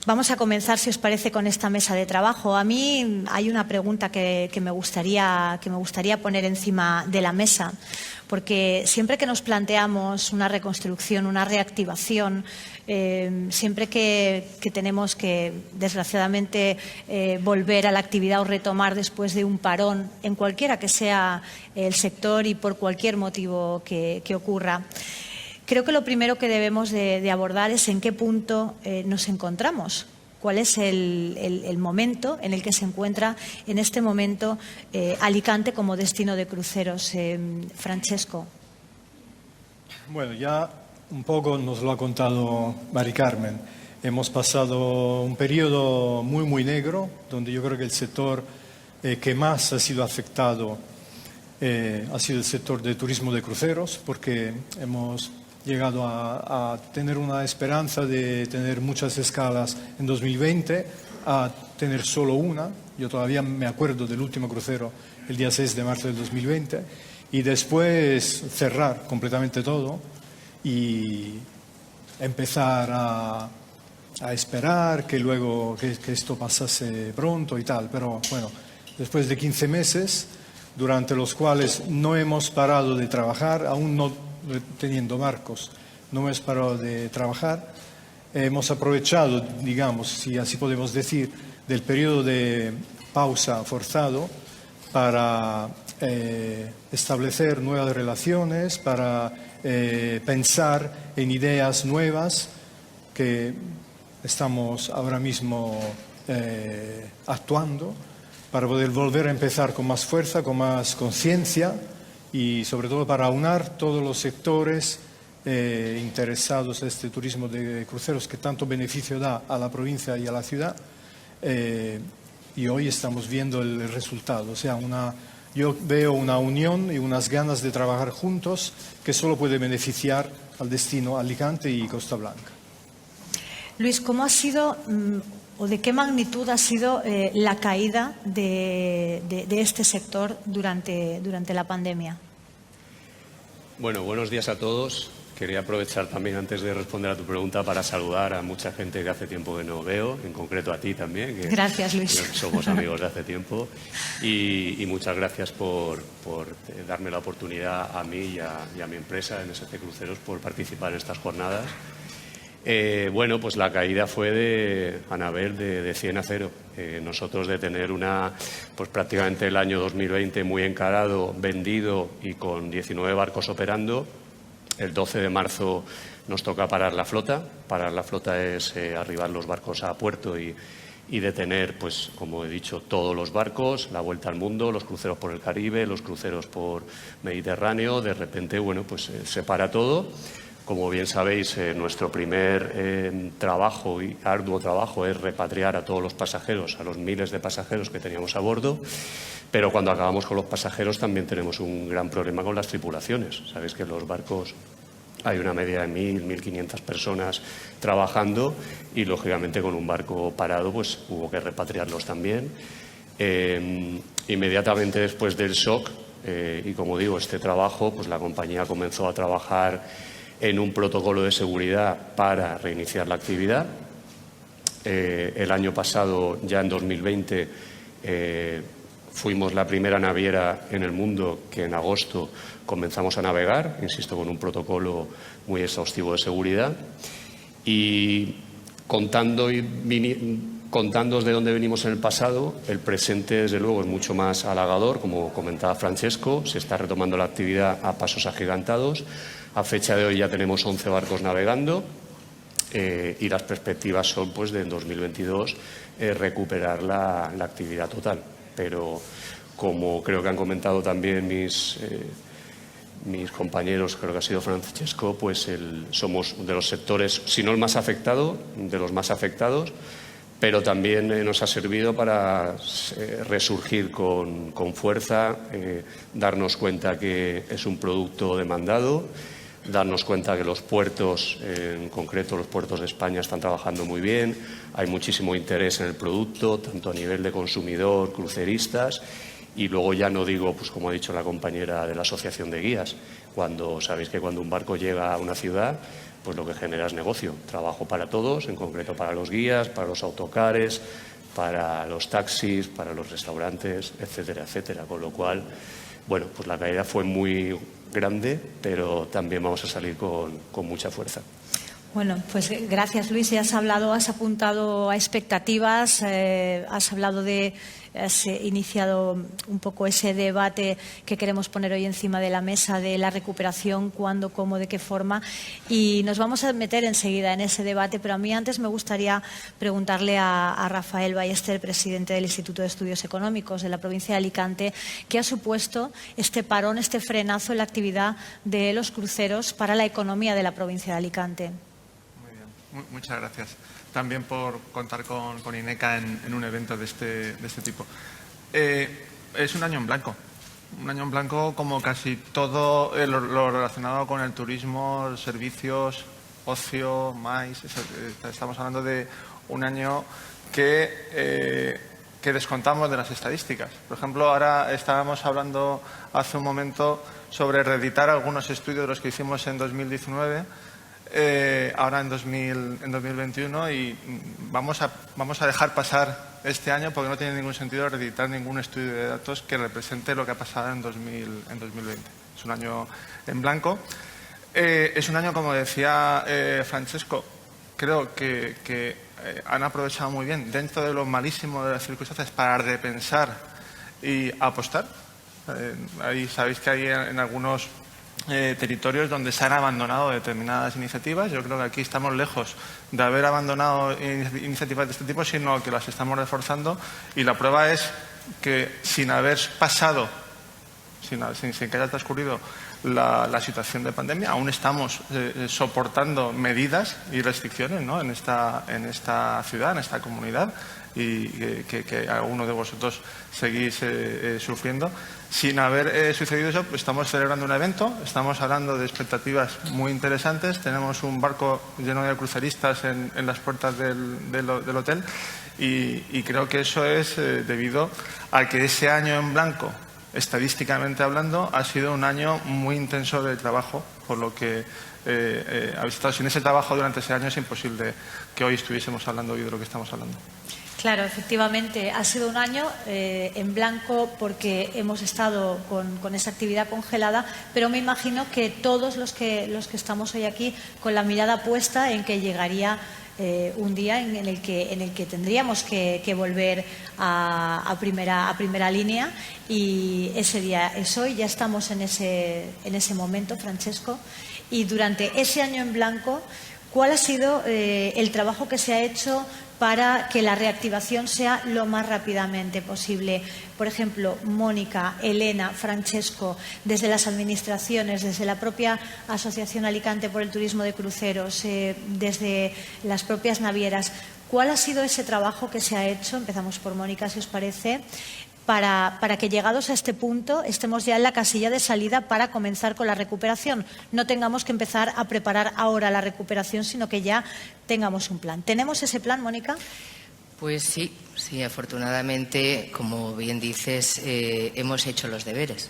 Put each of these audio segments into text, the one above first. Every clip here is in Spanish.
Vamos a comenzar, si os parece, con esta mesa de trabajo. A mí hay una pregunta que me gustaría poner encima de la mesa, porque siempre que nos planteamos una reconstrucción, una reactivación, siempre que tenemos que, desgraciadamente, volver a la actividad o retomar después de un parón, en cualquiera que sea el sector y por cualquier motivo que ocurra, creo que lo primero que debemos de abordar es en qué punto nos encontramos, cuál es el momento en el que se encuentra en este momento Alicante como destino de cruceros. Francesco. Bueno, ya un poco nos lo ha contado Mari Carmen. Hemos pasado un periodo muy negro, donde yo creo que el sector que más ha sido afectado ha sido el sector de turismo de cruceros, porque hemos llegado a tener una esperanza de tener muchas escalas en 2020, a tener solo una. Yo todavía me acuerdo del último crucero el día 6 de marzo del 2020, y después cerrar completamente todo y empezar a esperar que luego que esto pasase pronto y tal. Pero bueno, después de 15 meses, durante los cuales no hemos parado de trabajar, aún no teniendo barcos, no hemos parado de trabajar. Hemos aprovechado, digamos, si así podemos decir, del periodo de pausa forzado para establecer nuevas relaciones, para pensar en ideas nuevas que estamos ahora mismo actuando para poder volver a empezar con más fuerza, con más conciencia, y sobre todo para aunar todos los sectores interesados en este turismo de cruceros que tanto beneficio da a la provincia y a la ciudad. Y hoy estamos viendo el resultado. O sea, yo veo una unión y unas ganas de trabajar juntos que solo puede beneficiar al destino Alicante y Costa Blanca. Luis, ¿cómo ha sido o de qué magnitud ha sido la caída de este sector durante la pandemia? Bueno, buenos días a todos. Quería aprovechar también, antes de responder a tu pregunta, para saludar a mucha gente que hace tiempo que no veo, en concreto a ti también. Que gracias, Luis. Somos amigos de hace tiempo. Y muchas gracias por darme la oportunidad a mí y a mi empresa, NSC Cruceros, por participar en estas jornadas. Bueno, pues la caída fue de Anabel de 100 a 0. Nosotros, de tener pues prácticamente el año 2020 muy encarado, vendido y con 19 barcos operando, el 12 de marzo nos toca parar la flota. Parar la flota es arribar los barcos a puerto y detener, pues como he dicho, todos los barcos, la vuelta al mundo, los cruceros por el Caribe, los cruceros por Mediterráneo. De repente, bueno, pues se para todo. Como bien sabéis, nuestro primer trabajo y arduo trabajo es repatriar a todos los pasajeros, a los miles de pasajeros que teníamos a bordo, pero cuando acabamos con los pasajeros también tenemos un gran problema con las tripulaciones. Sabéis que en los barcos hay una media de 1.000, 1.500 personas trabajando y, lógicamente, con un barco parado pues hubo que repatriarlos también. Inmediatamente después del shock, y como digo, este trabajo, pues la compañía comenzó a trabajar en un protocolo de seguridad para reiniciar la actividad. El año pasado, ya en 2020, fuimos la primera naviera en el mundo que en agosto comenzamos a navegar, insisto, con un protocolo muy exhaustivo de seguridad. Y contándoos de dónde venimos en el pasado, el presente, desde luego, es mucho más halagador. Como comentaba Francesco, se está retomando la actividad a pasos agigantados. A fecha de hoy ya tenemos 11 barcos navegando y las perspectivas son, pues, de en 2022 recuperar la actividad total. Pero, como creo que han comentado también mis compañeros, creo que ha sido Francesco, pues somos de los sectores, si no el más afectado, de los más afectados, pero también nos ha servido para resurgir con fuerza, darnos cuenta que es un producto demandado, darnos cuenta que los puertos, en concreto los puertos de España, están trabajando muy bien, hay muchísimo interés en el producto, tanto a nivel de consumidor, cruceristas, y luego ya no digo, pues como ha dicho la compañera de la Asociación de Guías, sabéis que cuando un barco llega a una ciudad, pues lo que genera es negocio, trabajo para todos, en concreto para los guías, para los autocares, para los taxis, para los restaurantes, etcétera, etcétera. Con lo cual, bueno, pues la caída fue muy grande, pero también vamos a salir con mucha fuerza. Bueno, pues gracias, Luis. Ya has apuntado a expectativas, has iniciado un poco ese debate que queremos poner hoy encima de la mesa de la recuperación, cuándo, cómo, de qué forma. Y nos vamos a meter enseguida en ese debate, pero a mí antes me gustaría preguntarle a Rafael Ballester, presidente del Instituto de Estudios Económicos de la provincia de Alicante, ¿qué ha supuesto este parón, este frenazo en la actividad de los cruceros para la economía de la provincia de Alicante? Muchas gracias también por contar con INECA en un evento de este tipo. Es un año en blanco como casi todo lo relacionado con el turismo, servicios, ocio, MAIS. Estamos hablando de un año que descontamos de las estadísticas. Por ejemplo, ahora estábamos hablando hace un momento sobre reeditar algunos estudios de los que hicimos en 2019, ahora en 2021, y vamos a dejar pasar este año porque no tiene ningún sentido reeditar ningún estudio de datos que represente lo que ha pasado en 2020. Es un año en blanco. Es un año, como decía Francesco, creo que han aprovechado muy bien, dentro de lo malísimo de las circunstancias, para repensar y apostar. Ahí sabéis que hay en algunos territorios donde se han abandonado determinadas iniciativas. Yo creo que aquí estamos lejos de haber abandonado iniciativas de este tipo, sino que las estamos reforzando, y la prueba es que sin haber pasado, sin que haya transcurrido la situación de pandemia, aún estamos soportando medidas y restricciones, ¿no?, en esta ciudad, en esta comunidad, y que alguno de vosotros seguís sufriendo. Sin haber sucedido eso, pues estamos celebrando un evento, estamos hablando de expectativas muy interesantes, tenemos un barco lleno de cruceristas en las puertas del hotel, y creo que eso es debido a que ese año en blanco, estadísticamente hablando, ha sido un año muy intenso de trabajo, por lo que habéis estado sin ese trabajo durante ese año. Es imposible que hoy estuviésemos hablando hoy de lo que estamos hablando. Claro, efectivamente, ha sido un año en blanco porque hemos estado con esa actividad congelada, pero me imagino que todos los que estamos hoy aquí con la mirada puesta en que llegaría un día en el que tendríamos que volver a primera línea, y ese día es hoy. Ya estamos en ese momento, Francesco, y durante ese año en blanco, ¿cuál ha sido el trabajo que se ha hecho para que la reactivación sea lo más rápidamente posible? Por ejemplo, Mónica, Elena, Francesco, desde las administraciones, desde la propia Asociación Alicante por el Turismo de Cruceros, desde las propias navieras, ¿cuál ha sido ese trabajo que se ha hecho? Empezamos por Mónica, si os parece, para que, llegados a este punto, estemos ya en la casilla de salida para comenzar con la recuperación. No tengamos que empezar a preparar ahora la recuperación, sino que ya tengamos un plan. ¿Tenemos ese plan, Mónica? Pues sí, afortunadamente, como bien dices, hemos hecho los deberes.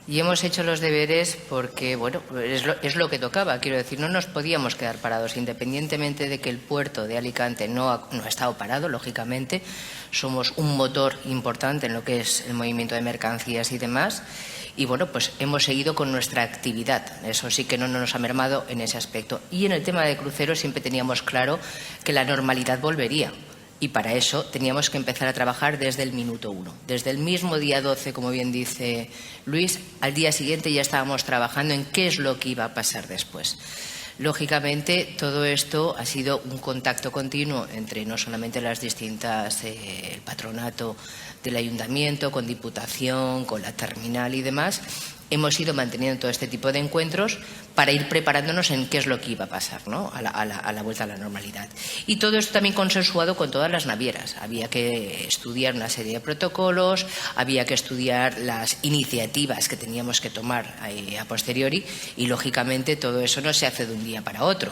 Y hemos hecho los deberes porque, bueno, es lo que tocaba. Quiero decir, no nos podíamos quedar parados, independientemente de que el puerto de Alicante no ha estado parado, lógicamente. Somos un motor importante en lo que es el movimiento de mercancías y demás. Y, bueno, pues hemos seguido con nuestra actividad. Eso sí que no nos ha mermado en ese aspecto. Y en el tema de cruceros siempre teníamos claro que la normalidad volvería. Y para eso teníamos que empezar a trabajar desde el minuto 1. Desde el mismo día 12, como bien dice Luis, al día siguiente ya estábamos trabajando en qué es lo que iba a pasar después. Lógicamente, todo esto ha sido un contacto continuo entre no solamente las distintas, el patronato del ayuntamiento, con Diputación, con la terminal y demás. Hemos ido manteniendo todo este tipo de encuentros para ir preparándonos en qué es lo que iba a pasar, ¿no?, a la vuelta a la normalidad. Y todo esto también consensuado con todas las navieras. Había que estudiar una serie de protocolos, había que estudiar las iniciativas que teníamos que tomar a posteriori, y lógicamente todo eso no se hace de un día para otro.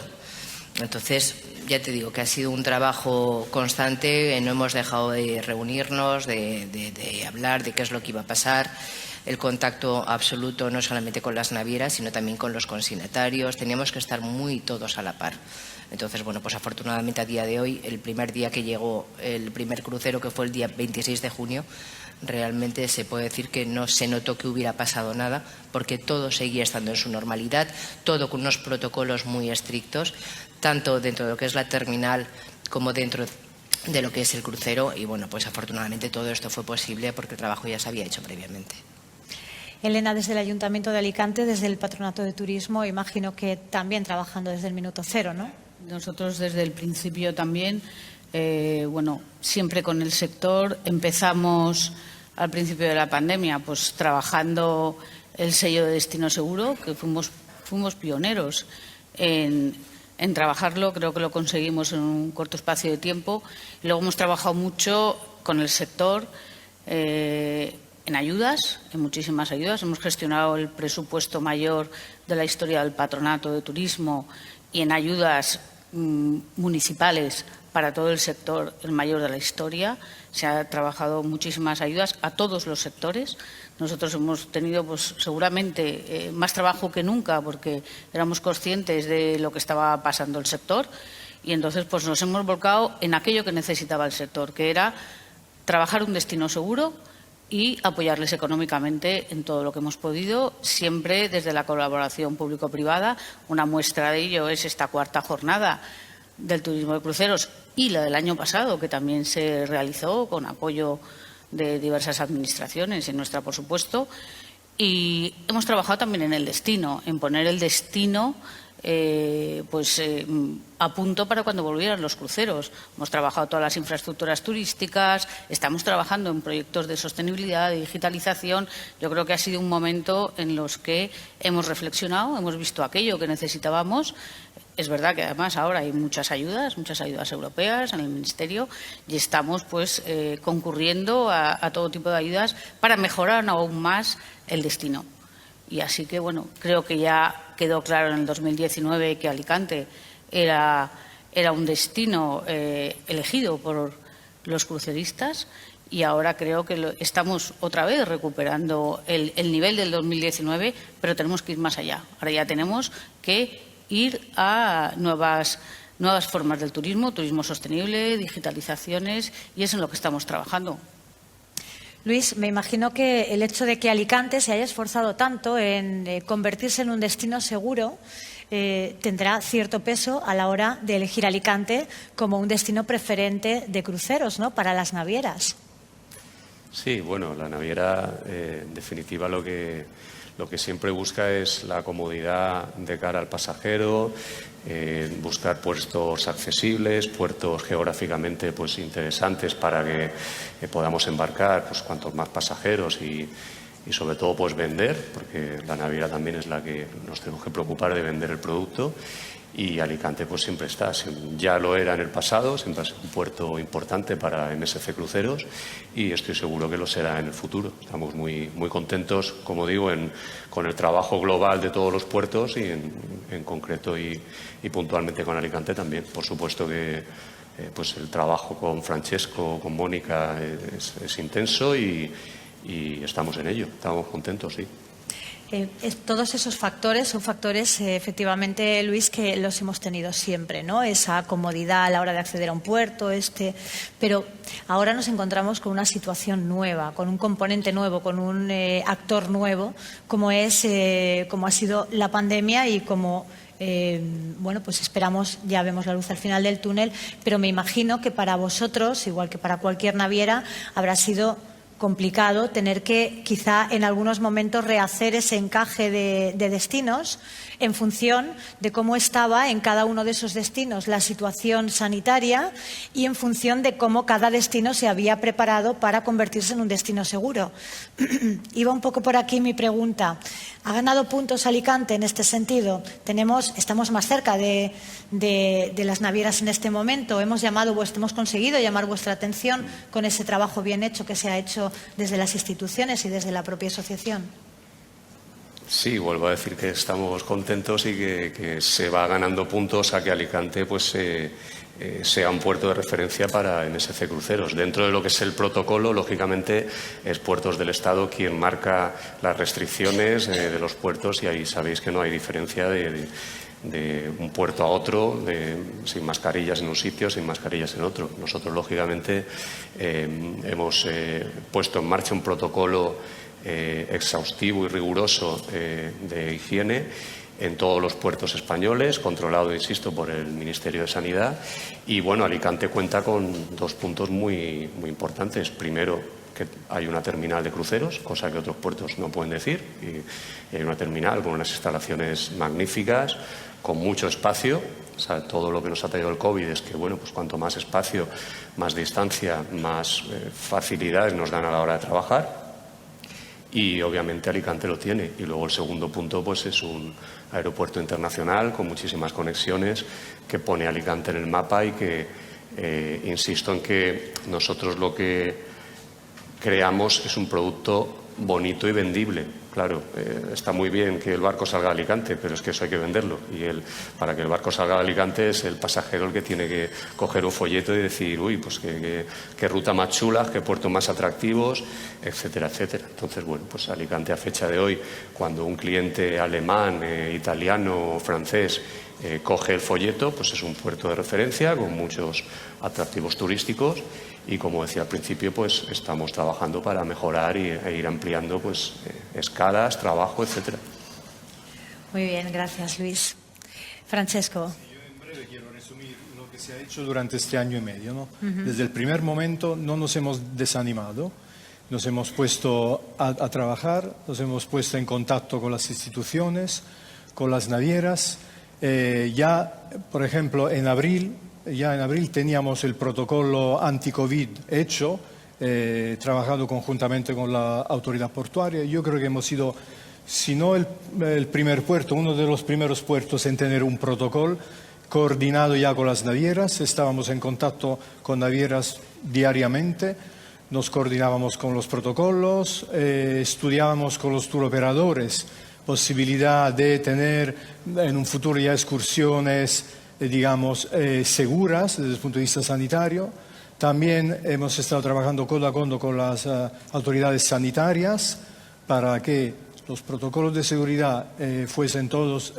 Entonces, ya te digo que ha sido un trabajo constante, no hemos dejado de reunirnos, de hablar de qué es lo que iba a pasar, el contacto absoluto no solamente con las navieras, sino también con los consignatarios. Teníamos que estar muy todos a la par. Entonces, bueno, pues afortunadamente a día de hoy, el primer día que llegó el primer crucero, que fue el día 26 de junio, realmente se puede decir que no se notó que hubiera pasado nada, porque todo seguía estando en su normalidad, todo con unos protocolos muy estrictos, tanto dentro de lo que es la terminal como dentro de lo que es el crucero. Y bueno, pues afortunadamente todo esto fue posible porque el trabajo ya se había hecho previamente. Elena, desde el Ayuntamiento de Alicante, desde el Patronato de Turismo, imagino que también trabajando desde el minuto cero, ¿no? Nosotros desde el principio también, bueno, siempre con el sector. Empezamos al principio de la pandemia pues trabajando el sello de destino seguro, que fuimos pioneros en trabajarlo. Creo que lo conseguimos en un corto espacio de tiempo. Y luego hemos trabajado mucho con el sector en ayudas, en muchísimas ayudas. Hemos gestionado el presupuesto mayor de la historia del Patronato de Turismo y en ayudas municipales para todo el sector, el mayor de la historia. Se ha trabajado muchísimas ayudas a todos los sectores. Nosotros hemos tenido pues seguramente más trabajo que nunca porque éramos conscientes de lo que estaba pasando el sector y entonces pues nos hemos volcado en aquello que necesitaba el sector, que era trabajar un destino seguro y apoyarles económicamente en todo lo que hemos podido, siempre desde la colaboración público-privada. Una muestra de ello es esta cuarta jornada del turismo de cruceros y la del año pasado, que también se realizó con apoyo de diversas administraciones y nuestra, por supuesto. Y hemos trabajado también en el destino, en poner el destino a punto para cuando volvieran los cruceros. Hemos trabajado todas las infraestructuras turísticas, estamos trabajando en proyectos de sostenibilidad, de digitalización. Yo creo que ha sido un momento en los que hemos reflexionado, hemos visto aquello que necesitábamos. Es verdad que además ahora hay muchas ayudas europeas en el Ministerio y estamos pues concurriendo a todo tipo de ayudas para mejorar aún más el destino. Y así que, bueno, creo que ya quedó claro en el 2019 que Alicante era un destino elegido por los cruceristas y ahora creo que estamos otra vez recuperando el nivel del 2019, pero tenemos que ir más allá. Ahora ya tenemos que ir a nuevas formas del turismo sostenible, digitalizaciones, y es en lo que estamos trabajando. Luis, me imagino que el hecho de que Alicante se haya esforzado tanto en convertirse en un destino seguro tendrá cierto peso a la hora de elegir Alicante como un destino preferente de cruceros, ¿no?, para las navieras. Sí, bueno, la naviera, en definitiva, lo que siempre busca es la comodidad de cara al pasajero, buscar puertos accesibles, puertos geográficamente pues interesantes para que podamos embarcar pues cuantos más pasajeros y sobre todo pues vender, porque la naviera también es la que nos tenemos que preocupar de vender el producto. Y Alicante pues siempre está, ya lo era en el pasado, siempre ha sido un puerto importante para MSC Cruceros y estoy seguro que lo será en el futuro. Estamos muy contentos, como digo, con el trabajo global de todos los puertos y en concreto y puntualmente con Alicante también. Por supuesto que pues el trabajo con Francesco, con Mónica es intenso y estamos en ello, estamos contentos, sí. Todos esos factores son factores, efectivamente, Luis, que los hemos tenido siempre, ¿no? Esa comodidad a la hora de acceder a un puerto, pero ahora nos encontramos con una situación nueva, con un componente nuevo, con un actor nuevo, como ha sido la pandemia y como bueno, pues esperamos, ya vemos la luz al final del túnel, pero me imagino que para vosotros, igual que para cualquier naviera, habrá sido complicado tener que quizá en algunos momentos rehacer ese encaje de destinos en función de cómo estaba en cada uno de esos destinos la situación sanitaria y en función de cómo cada destino se había preparado para convertirse en un destino seguro. Iba un poco por aquí mi pregunta. ¿Ha ganado puntos Alicante en este sentido? Estamos más cerca de las navieras en este momento. Hemos conseguido llamar vuestra atención con ese trabajo bien hecho que se ha hecho desde las instituciones y desde la propia asociación. Sí, vuelvo a decir que estamos contentos y que se va ganando puntos a que Alicante pues sea un puerto de referencia para NSC Cruceros. Dentro de lo que es el protocolo, lógicamente, es Puertos del Estado quien marca las restricciones de los puertos y ahí sabéis que no hay diferencia de un puerto a otro, sin mascarillas en un sitio, sin mascarillas en otro. Nosotros, lógicamente, hemos puesto en marcha un protocolo exhaustivo y riguroso de higiene en todos los puertos españoles, controlado, insisto, por el Ministerio de Sanidad. Y, bueno, Alicante cuenta con dos puntos muy importantes. Primero, que hay una terminal de cruceros, cosa que otros puertos no pueden decir. Y hay una terminal con unas instalaciones magníficas, con mucho espacio. O sea, todo lo que nos ha traído el COVID es que, bueno, pues cuanto más espacio, más distancia, más facilidades nos dan a la hora de trabajar. Y obviamente Alicante lo tiene. Y luego el segundo punto pues es un aeropuerto internacional con muchísimas conexiones que pone Alicante en el mapa y que insisto en que nosotros lo que creamos es un producto bonito y vendible. Claro, está muy bien que el barco salga de Alicante, pero es que eso hay que venderlo. Y para que el barco salga de Alicante es el pasajero el que tiene que coger un folleto y decir, uy, pues qué ruta más chula, qué puertos más atractivos, etcétera, etcétera. Entonces, bueno, pues Alicante a fecha de hoy, cuando un cliente alemán, italiano o francés coge el folleto, pues es un puerto de referencia con muchos atractivos turísticos. Y, como decía al principio, pues estamos trabajando para mejorar e ir ampliando pues escalas, trabajo, etcétera. Muy bien, gracias, Luis. Francesco. Yo en breve quiero resumir lo que se ha hecho durante este año y medio, ¿no? Desde el primer momento no nos hemos desanimado, nos hemos puesto a trabajar, nos hemos puesto en contacto con las instituciones, con las navieras. Ya, por ejemplo, en abril teníamos el protocolo anti-COVID hecho, trabajado conjuntamente con la autoridad portuaria. Yo creo que hemos sido, si no el primer puerto, uno de los primeros puertos en tener un protocolo coordinado ya con las navieras. Estábamos en contacto con navieras diariamente, nos coordinábamos con los protocolos, estudiábamos con los tour operadores posibilidad de tener en un futuro ya excursiones digamos, seguras desde el punto de vista sanitario. También hemos estado trabajando codo a codo con las autoridades sanitarias para que los protocolos de seguridad fuesen todos,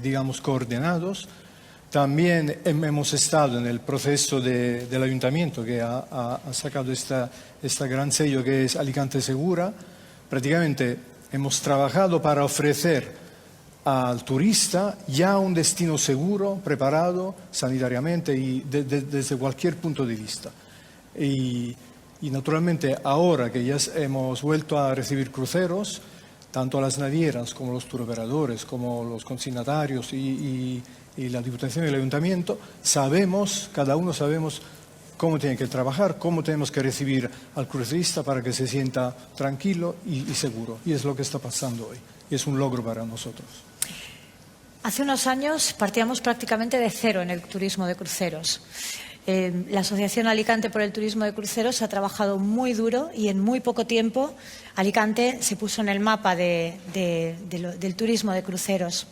digamos, coordinados. También hemos estado en el proceso del ayuntamiento que ha sacado esta gran sello que es Alicante Segura. Prácticamente hemos trabajado para ofrecer al turista ya un destino seguro, preparado sanitariamente y desde cualquier punto de vista. Y naturalmente ahora que ya hemos vuelto a recibir cruceros, tanto las navieras como los turoperadores, como los consignatarios y la Diputación y el Ayuntamiento, cada uno sabemos cómo tiene que trabajar, cómo tenemos que recibir al crucerista para que se sienta tranquilo y seguro. Y es lo que está pasando hoy. Y es un logro para nosotros. Hace unos años partíamos prácticamente de cero en el turismo de cruceros. La Asociación Alicante por el Turismo de Cruceros ha trabajado muy duro y en muy poco tiempo Alicante se puso en el mapa del turismo de cruceros.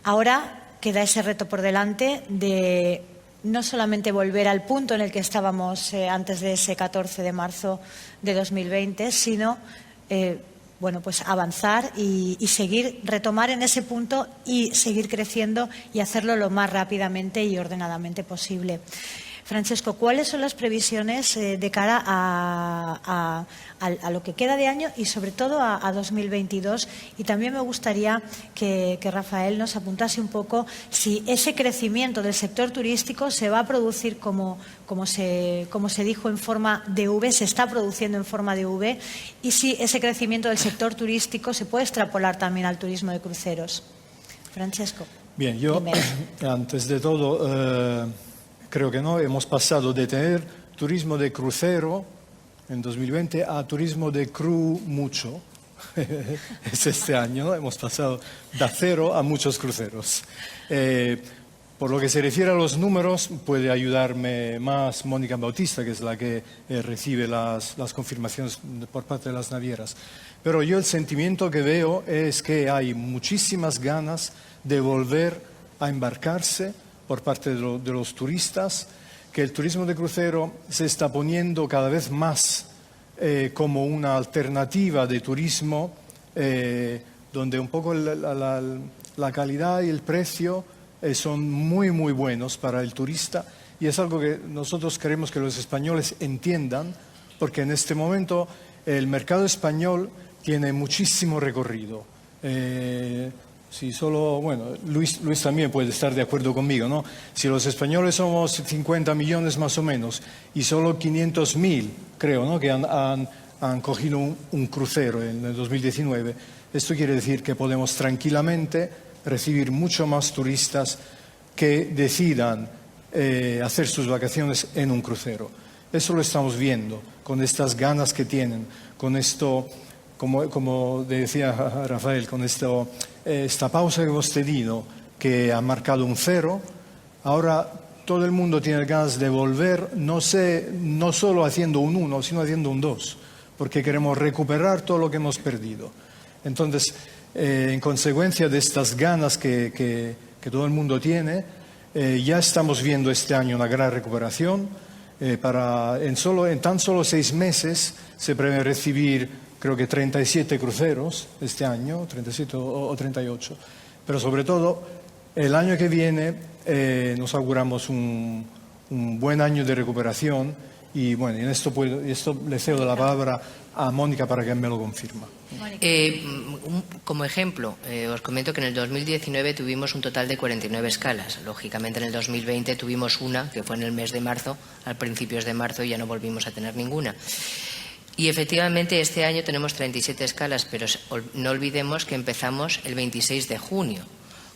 Ahora queda ese reto por delante de no solamente volver al punto en el que estábamos antes de ese 14 de marzo de 2020, sino bueno, pues avanzar y seguir, retomar en ese punto y seguir creciendo y hacerlo lo más rápidamente y ordenadamente posible. Francesco, ¿cuáles son las previsiones de cara a lo que queda de año y sobre todo a 2022? Y también me gustaría que Rafael nos apuntase un poco si ese crecimiento del sector turístico se va a producir como se dijo en forma de V, se está produciendo en forma de V, y si ese crecimiento del sector turístico se puede extrapolar también al turismo de cruceros. Francesco. Bien, yo antes de todo creo que no, hemos pasado de tener turismo de crucero en 2020 a turismo de cru mucho. Es este año, ¿no? Hemos pasado de cero a muchos cruceros. Por lo que se refiere a los números, puede ayudarme más Mónica Bautista, que es la que recibe las confirmaciones por parte de las navieras. Pero yo el sentimiento que veo es que hay muchísimas ganas de volver a embarcarse por parte de los turistas, que el turismo de crucero se está poniendo cada vez más como una alternativa de turismo, donde un poco la calidad y el precio son muy, muy buenos para el turista, y es algo que nosotros queremos que los españoles entiendan, porque en este momento el mercado español tiene muchísimo recorrido. Si solo, bueno, Luis también puede estar de acuerdo conmigo, ¿no? Si los españoles somos 50 millones más o menos y solo 500.000, creo, ¿no?, que han cogido un crucero en el 2019, esto quiere decir que podemos tranquilamente recibir mucho más turistas que decidan hacer sus vacaciones en un crucero. Eso lo estamos viendo, con estas ganas que tienen, con esto, como decía Rafael, con esta pausa que hemos tenido, que ha marcado un 0, ahora todo el mundo tiene ganas de volver, no solo haciendo un 1, sino haciendo un 2, porque queremos recuperar todo lo que hemos perdido. Entonces, en consecuencia de estas ganas que todo el mundo tiene, ya estamos viendo este año una gran recuperación. En tan solo 6 meses se prevé recibir, creo que 37 cruceros este año, 37 o 38. Pero sobre todo, el año que viene nos auguramos un buen año de recuperación. Y bueno, en esto le cedo la palabra a Mónica para que me lo confirme. Como ejemplo, os comento que en el 2019 tuvimos un total de 49 escalas. Lógicamente en el 2020 tuvimos una, que fue en el mes de marzo, a principios de marzo, y ya no volvimos a tener ninguna. Y efectivamente este año tenemos 37 escalas, pero no olvidemos que empezamos el 26 de junio.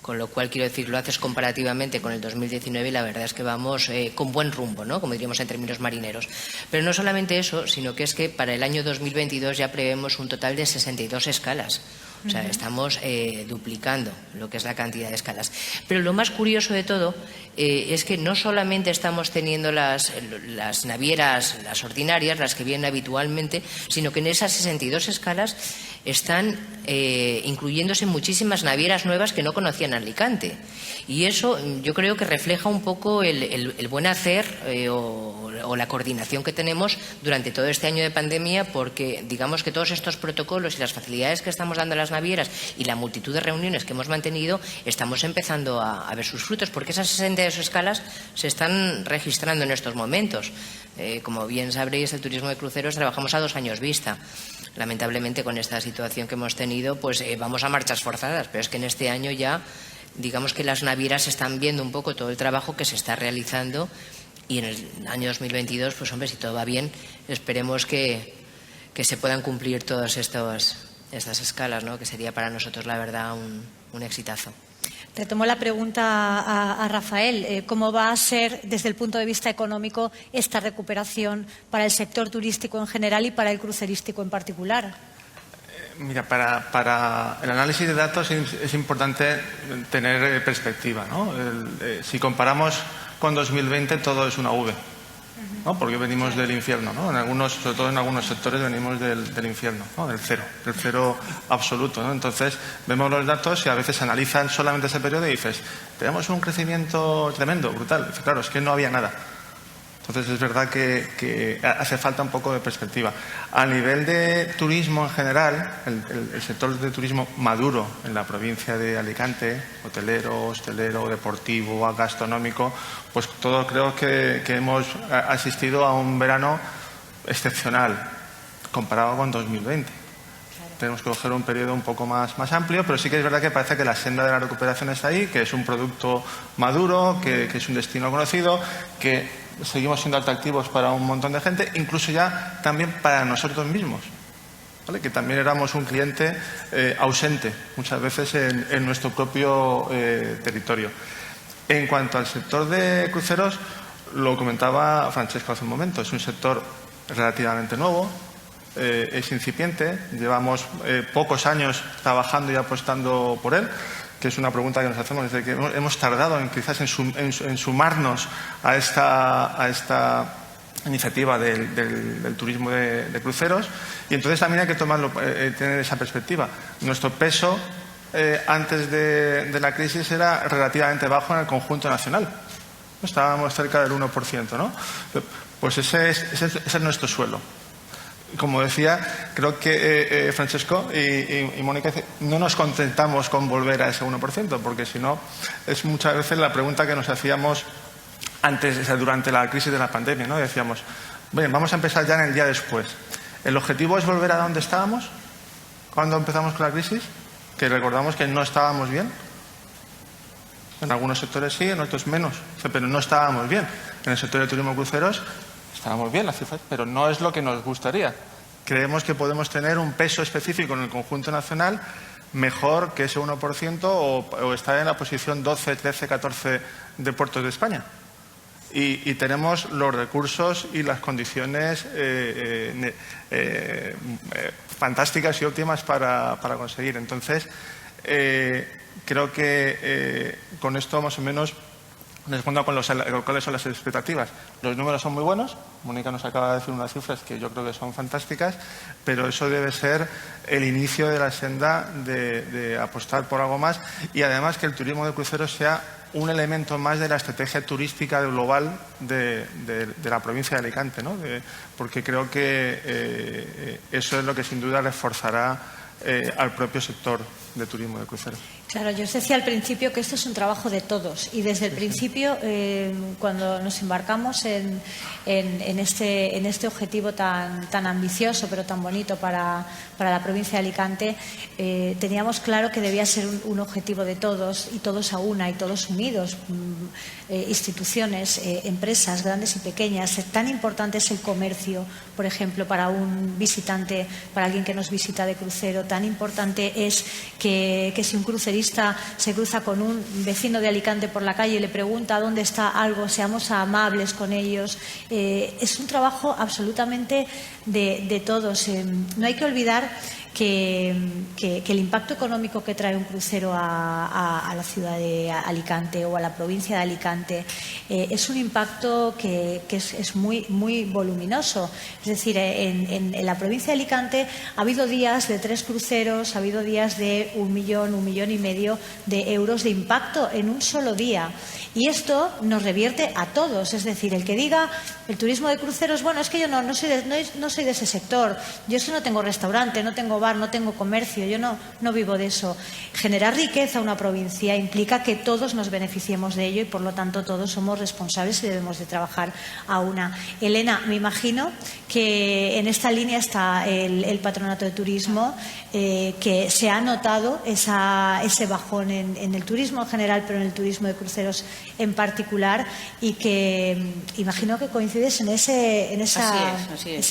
Con lo cual, quiero decir, lo haces comparativamente con el 2019 y la verdad es que vamos con buen rumbo, ¿no?, como diríamos en términos marineros. Pero no solamente eso, sino que es que para el año 2022 ya prevemos un total de 62 escalas. O sea, estamos duplicando lo que es la cantidad de escalas. Pero lo más curioso de todo es que no solamente estamos teniendo las navieras, las ordinarias, las que vienen habitualmente, sino que en esas 62 escalas están incluyéndose muchísimas navieras nuevas que no conocían Alicante. Y eso yo creo que refleja un poco el buen hacer o la coordinación que tenemos durante todo este año de pandemia, porque digamos que todos estos protocolos y las facilidades que estamos dando a las navieras y la multitud de reuniones que hemos mantenido, estamos empezando a ver sus frutos, porque esas 62 escalas se están registrando en estos momentos. Como bien sabréis, el turismo de cruceros trabajamos a 2 años vista. Lamentablemente, con esta situación que hemos tenido, pues vamos a marchas forzadas, pero es que en este año ya, digamos que las navieras están viendo un poco todo el trabajo que se está realizando, y en el año 2022, pues hombre, si todo va bien, esperemos que se puedan cumplir todas estas escalas, ¿no?, que sería para nosotros, la verdad, un exitazo. Retomo la pregunta a Rafael. ¿Cómo va a ser, desde el punto de vista económico, esta recuperación para el sector turístico en general y para el crucerístico en particular? Mira, para el análisis de datos es importante tener perspectiva, ¿no? Si comparamos con 2020, todo es una V, ¿no?, porque venimos del infierno, ¿no? Sobre todo en algunos sectores venimos del infierno, ¿no?, del cero absoluto, ¿no? Entonces vemos los datos y a veces analizan solamente ese periodo y dices, tenemos un crecimiento tremendo, brutal. Dice, claro, es que no había nada. Entonces es verdad que hace falta un poco de perspectiva. A nivel de turismo en general, el sector de turismo maduro en la provincia de Alicante, hostelero, deportivo, gastronómico, pues todo creo que hemos asistido a un verano excepcional comparado con 2020. Tenemos que coger un periodo un poco más amplio, pero sí que es verdad que parece que la senda de la recuperación está ahí, que es un producto maduro, que es un destino conocido, que seguimos siendo atractivos para un montón de gente, incluso ya también para nosotros mismos, ¿vale?, que también éramos un cliente ausente muchas veces en nuestro propio territorio. En cuanto al sector de cruceros, lo comentaba Francesco hace un momento, es un sector relativamente nuevo, es incipiente, llevamos pocos años trabajando y apostando por él. que es una pregunta que nos hacemos desde que hemos tardado quizás en sumarnos a esta iniciativa del turismo de cruceros, y entonces también hay que tener esa perspectiva. Nuestro peso antes de la crisis era relativamente bajo en el conjunto nacional. Estábamos cerca del 1%, ¿no? Pues ese es nuestro suelo. Como decía, creo que Francesco y Mónica, no nos contentamos con volver a ese 1%, porque si no, es muchas veces la pregunta que nos hacíamos antes, durante la crisis de la pandemia, ¿no? Decíamos, bien, vamos a empezar ya en el día después. ¿El objetivo es volver a donde estábamos cuando empezamos con la crisis? Que recordamos que no estábamos bien. En algunos sectores sí, en otros menos, pero no estábamos bien. En el sector de turismo cruceros estábamos bien las cifras, pero no es lo que nos gustaría. Creemos que podemos tener un peso específico en el conjunto nacional mejor que ese 1% o estar en la posición 12, 13, 14 de puertos de España. Y tenemos los recursos y las condiciones fantásticas y óptimas para conseguir. Entonces, creo que con esto más o menos respondo con cuáles son las expectativas. Los números son muy buenos. Mónica nos acaba de decir unas cifras que yo creo que son fantásticas, pero eso debe ser el inicio de la senda de apostar por algo más, y además que el turismo de cruceros sea un elemento más de la estrategia turística global de la provincia de Alicante, ¿no? Porque creo que eso es lo que sin duda reforzará al propio sector de turismo de cruceros. Claro, yo os decía al principio que esto es un trabajo de todos, y desde el principio, cuando nos embarcamos en este objetivo tan ambicioso pero tan bonito para la provincia de Alicante, teníamos claro que debía ser un objetivo de todos, y todos a una, y todos unidos, instituciones, empresas grandes y pequeñas. Tan importante es el comercio, por ejemplo, para un visitante, para alguien que nos visita de crucero. Tan importante es que si un crucerista se cruza con un vecino de Alicante por la calle y le pregunta dónde está algo, seamos amables con ellos. Es un trabajo absolutamente de todos. No hay que olvidar que el impacto económico que trae un crucero a la ciudad de Alicante o a la provincia de Alicante es un impacto que es muy, muy voluminoso. Es decir, en la provincia de Alicante ha habido días de 3 cruceros, ha habido días de 1 millón, 1,5 millones de euros de impacto en un solo día. Y esto nos revierte a todos. Es decir, el que diga el turismo de cruceros, bueno, es que yo no soy de ese sector, yo es que no tengo restaurante, no tengo bar, no tengo comercio, yo no vivo de eso. Generar riqueza a una provincia implica que todos nos beneficiemos de ello, y por lo tanto todos somos responsables y debemos de trabajar a una. Elena, me imagino que en esta línea está el Patronato de Turismo, que se ha notado ese bajón en el turismo en general, pero en el turismo de cruceros en particular, y que imagino que coincides en ese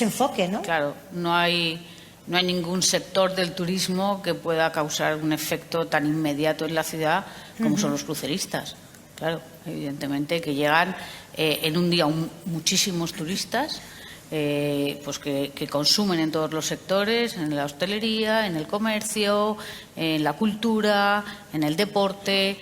enfoque, ¿no? Claro, no hay ningún sector del turismo que pueda causar un efecto tan inmediato en la ciudad como son los cruceristas. Claro, evidentemente que llegan en un día muchísimos turistas, pues que consumen en todos los sectores, en la hostelería, en el comercio, en la cultura, en el deporte.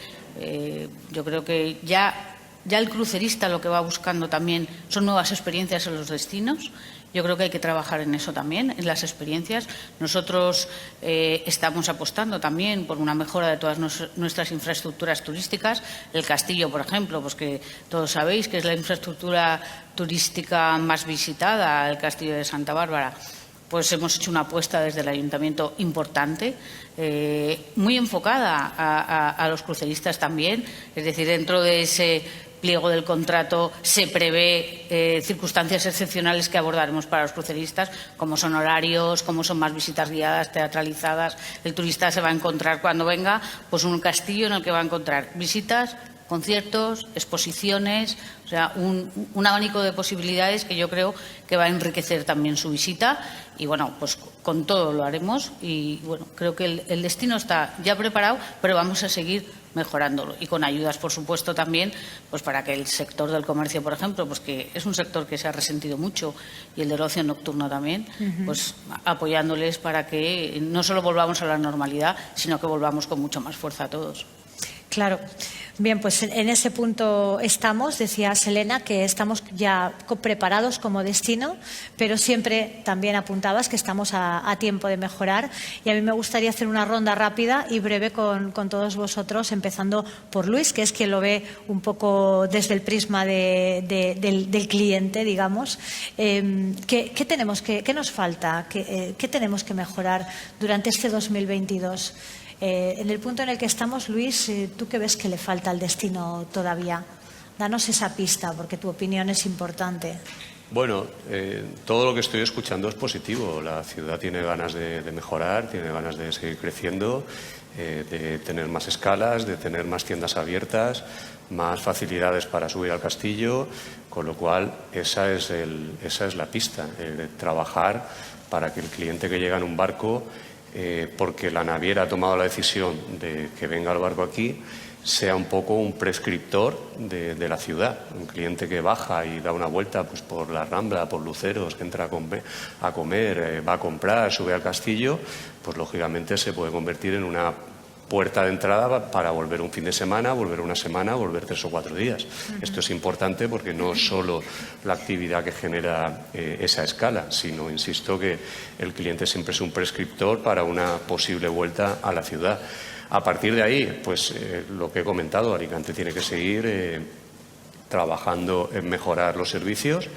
Yo creo que ya el crucerista lo que va buscando también son nuevas experiencias en los destinos. Yo creo que hay que trabajar en eso también, en las experiencias. Nosotros estamos apostando también por una mejora de todas nuestras infraestructuras turísticas. El Castillo, por ejemplo, pues que todos sabéis que es la infraestructura turística más visitada, el Castillo de Santa Bárbara. Pues hemos hecho una apuesta desde el Ayuntamiento importante, muy enfocada a los cruceristas también. Es decir, dentro de ese pliego del contrato se prevé circunstancias excepcionales que abordaremos para los cruceristas, como son horarios, como son más visitas guiadas, teatralizadas. El turista se va a encontrar cuando venga pues un castillo en el que va a encontrar visitas, conciertos, exposiciones, o sea, un abanico de posibilidades que yo creo que va a enriquecer también su visita. Y bueno, pues con todo lo haremos, y bueno, creo que el destino está ya preparado, pero vamos a seguir mejorándolo. Y con ayudas, por supuesto, también pues para que el sector del comercio, por ejemplo, pues que es un sector que se ha resentido mucho, y el del ocio nocturno también, pues apoyándoles para que no solo volvamos a la normalidad, sino que volvamos con mucho más fuerza a todos. Claro. Bien, pues en ese punto estamos. Decía Selena que estamos ya preparados como destino, pero siempre también apuntabas que estamos a tiempo de mejorar. Y a mí me gustaría hacer una ronda rápida y breve con todos vosotros, empezando por Luis, que es quien lo ve un poco desde el prisma del cliente, digamos. ¿Qué nos falta? ¿Qué tenemos que mejorar durante este 2022? En el punto en el que estamos, Luis, ¿tú qué ves que le falta al destino todavía? Danos esa pista, porque tu opinión es importante. Bueno, todo lo que estoy escuchando es positivo. La ciudad tiene ganas de mejorar, tiene ganas de seguir creciendo, de tener más escalas, de tener más tiendas abiertas, más facilidades para subir al castillo, con lo cual esa es la pista, trabajar para que el cliente que llega en un barco, porque la naviera ha tomado la decisión de que venga el barco aquí, sea un poco un prescriptor de la ciudad. Un cliente que baja y da una vuelta pues por la Rambla, por Luceros, que entra a comer, va a comprar, sube al castillo, pues lógicamente se puede convertir en una puerta de entrada para volver un fin de semana, volver una semana, volver 3 o 4 días. Esto es importante porque no es solo la actividad que genera esa escala, sino, insisto, que el cliente siempre es un prescriptor para una posible vuelta a la ciudad. A partir de ahí, pues lo que he comentado, Alicante tiene que seguir trabajando en mejorar los servicios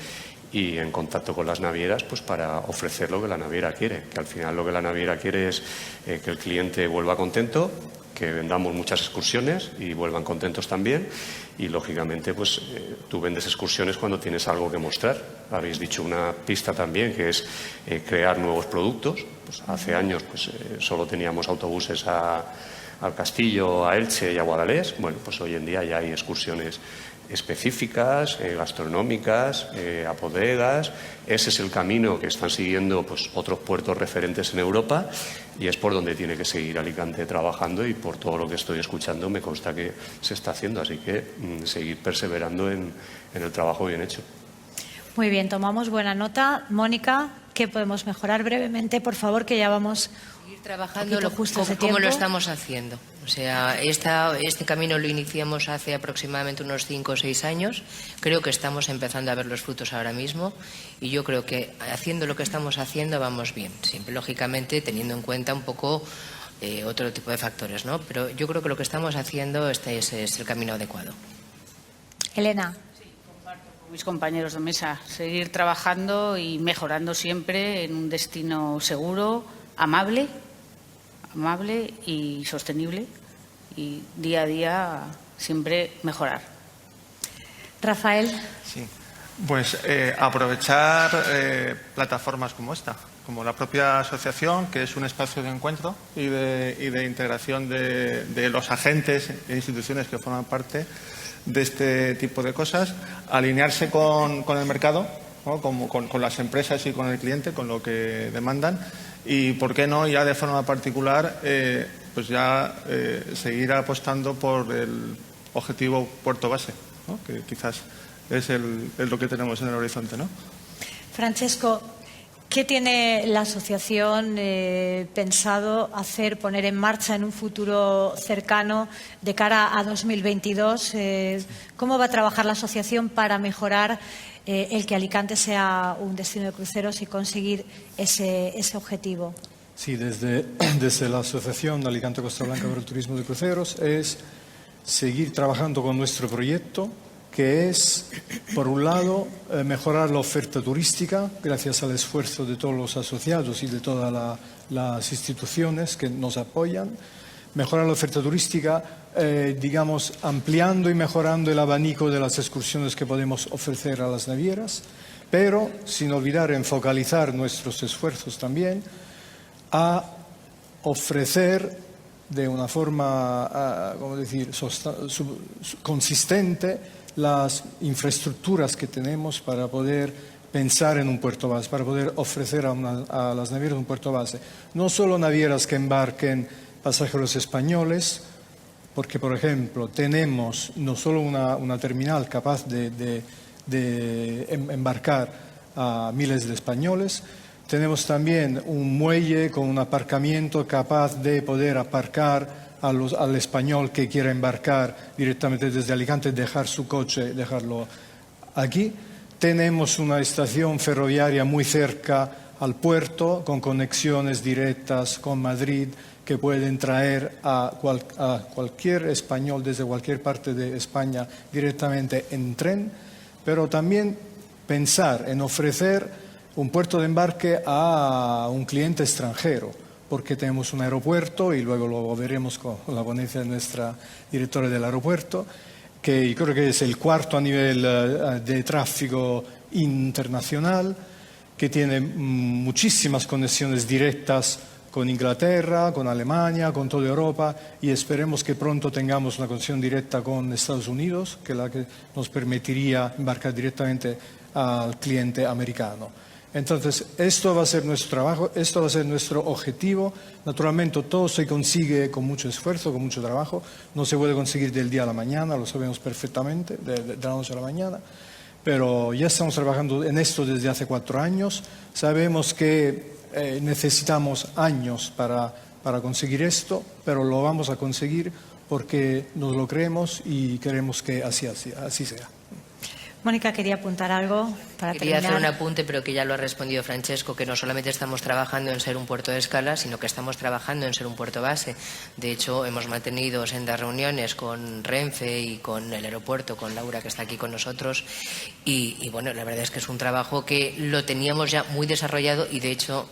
y en contacto con las navieras, pues para ofrecer lo que la naviera quiere, que al final lo que la naviera quiere es que el cliente vuelva contento, que vendamos muchas excursiones y vuelvan contentos también, y lógicamente pues tú vendes excursiones cuando tienes algo que mostrar. Habéis dicho una pista también, que es crear nuevos productos. Pues hace años pues solo teníamos autobuses al Castillo, a Elche y a Guadalés. Bueno, pues hoy en día ya hay excursiones específicas, gastronómicas, a bodegas. Ese es el camino que están siguiendo pues otros puertos referentes en Europa, y es por donde tiene que seguir Alicante trabajando, y por todo lo que estoy escuchando me consta que se está haciendo, así que seguir perseverando en el trabajo bien hecho. Muy bien, tomamos buena nota. Mónica, ¿qué podemos mejorar brevemente, por favor, que ya vamos trabajando como lo estamos haciendo? O sea, este camino lo iniciamos hace aproximadamente unos 5 o 6 años. Creo que estamos empezando a ver los frutos ahora mismo, y yo creo que haciendo lo que estamos haciendo vamos bien. Siempre, lógicamente, teniendo en cuenta un poco otro tipo de factores, ¿no? Pero yo creo que lo que estamos haciendo es el camino adecuado. Elena. Mis compañeros de mesa, seguir trabajando y mejorando siempre en un destino seguro, amable y sostenible, y día a día siempre mejorar. Rafael. Sí, pues aprovechar plataformas como esta, como la propia asociación, que es un espacio de encuentro y de integración de los agentes e instituciones que forman parte de este tipo de cosas, alinearse con el mercado, ¿no? con las empresas y con el cliente, con lo que demandan, y por qué no ya de forma particular pues ya seguir apostando por el objetivo puerto base, ¿no? Que quizás es lo que tenemos en el horizonte, ¿no? Francesco, ¿qué tiene la asociación pensado hacer, poner en marcha en un futuro cercano de cara a 2022? ¿Cómo va a trabajar la asociación para mejorar el que Alicante sea un destino de cruceros y conseguir ese objetivo? Sí, desde la Asociación de Alicante Costa Blanca para el Turismo de Cruceros es seguir trabajando con nuestro proyecto, que es, por un lado, mejorar la oferta turística gracias al esfuerzo de todos los asociados y de todas las instituciones que nos apoyan. Mejorar la oferta turística, digamos, ampliando y mejorando el abanico de las excursiones que podemos ofrecer a las navieras, pero sin olvidar en focalizar nuestros esfuerzos también a ofrecer de una forma, consistente las infraestructuras que tenemos para poder pensar en un puerto base, para poder ofrecer a las navieras un puerto base. No solo navieras que embarquen pasajeros españoles, porque, por ejemplo, tenemos no solo una terminal capaz de embarcar a miles de españoles, tenemos también un muelle con un aparcamiento capaz de poder aparcar al español que quiera embarcar directamente desde Alicante, dejar su coche, dejarlo aquí. Tenemos una estación ferroviaria muy cerca al puerto, con conexiones directas con Madrid, que pueden traer a cualquier español desde cualquier parte de España directamente en tren, pero también pensar en ofrecer un puerto de embarque a un cliente extranjero, porque tenemos un aeropuerto, y luego lo veremos con la ponencia de nuestra directora del aeropuerto, que creo que es el cuarto a nivel de tráfico internacional, que tiene muchísimas conexiones directas con Inglaterra, con Alemania, con toda Europa, y esperemos que pronto tengamos una conexión directa con Estados Unidos, que es la que nos permitiría embarcar directamente al cliente americano. Entonces, esto va a ser nuestro trabajo, esto va a ser nuestro objetivo. Naturalmente, todo se consigue con mucho esfuerzo, con mucho trabajo. No se puede conseguir del día a la mañana, lo sabemos perfectamente, de la noche a la mañana. Pero ya estamos trabajando en esto desde hace 4 años. Sabemos que necesitamos años para conseguir esto, pero lo vamos a conseguir porque nos lo creemos y queremos que así sea. Mónica quería apuntar algo para Quería terminar. hacer un apunte, pero que ya lo ha respondido Francesco, que no solamente estamos trabajando en ser un puerto de escala, sino que estamos trabajando en ser un puerto base. De hecho, hemos mantenido sendas reuniones con Renfe y con el aeropuerto, con Laura, que está aquí con nosotros. Y bueno, la verdad es que es un trabajo que lo teníamos ya muy desarrollado y, de hecho,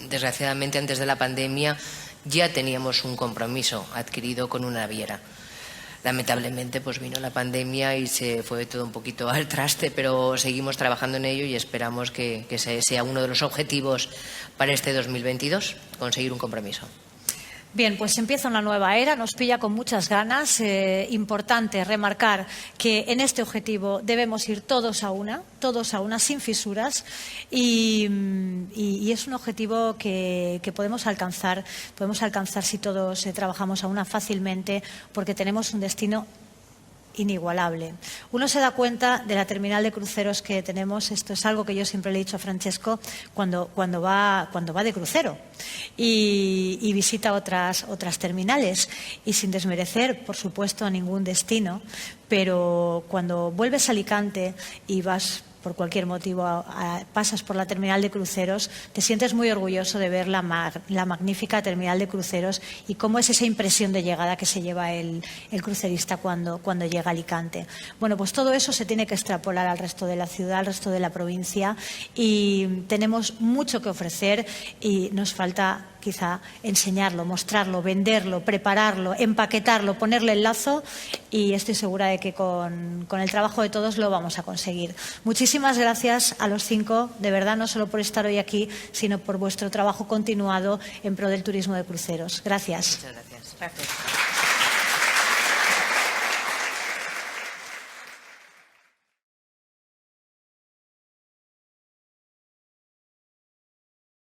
desgraciadamente, antes de la pandemia ya teníamos un compromiso adquirido con una naviera. Lamentablemente pues vino la pandemia y se fue todo un poquito al traste, pero seguimos trabajando en ello y esperamos que sea uno de los objetivos para este 2022, conseguir un compromiso. Bien, pues empieza una nueva era, nos pilla con muchas ganas. Importante remarcar que en este objetivo debemos ir todos a una, sin fisuras, y es un objetivo que podemos alcanzar si todos trabajamos a una fácilmente, porque tenemos un destino inigualable. Uno se da cuenta de la terminal de cruceros que tenemos. Esto es algo que yo siempre le he dicho a Francesco cuando va de crucero y visita otras terminales, y sin desmerecer, por supuesto, a ningún destino, pero cuando vuelves a Alicante y vas por cualquier motivo pasas por la terminal de cruceros, te sientes muy orgulloso de ver la magnífica terminal de cruceros y cómo es esa impresión de llegada que se lleva el crucerista cuando llega a Alicante. Bueno, pues todo eso se tiene que extrapolar al resto de la ciudad, al resto de la provincia, y tenemos mucho que ofrecer y nos falta quizá enseñarlo, mostrarlo, venderlo, prepararlo, empaquetarlo, ponerle el lazo, y estoy segura de que con el trabajo de todos lo vamos a conseguir. Muchísimas gracias a los 5, de verdad, no solo por estar hoy aquí, sino por vuestro trabajo continuado en pro del turismo de cruceros. Gracias. Muchas gracias. Gracias.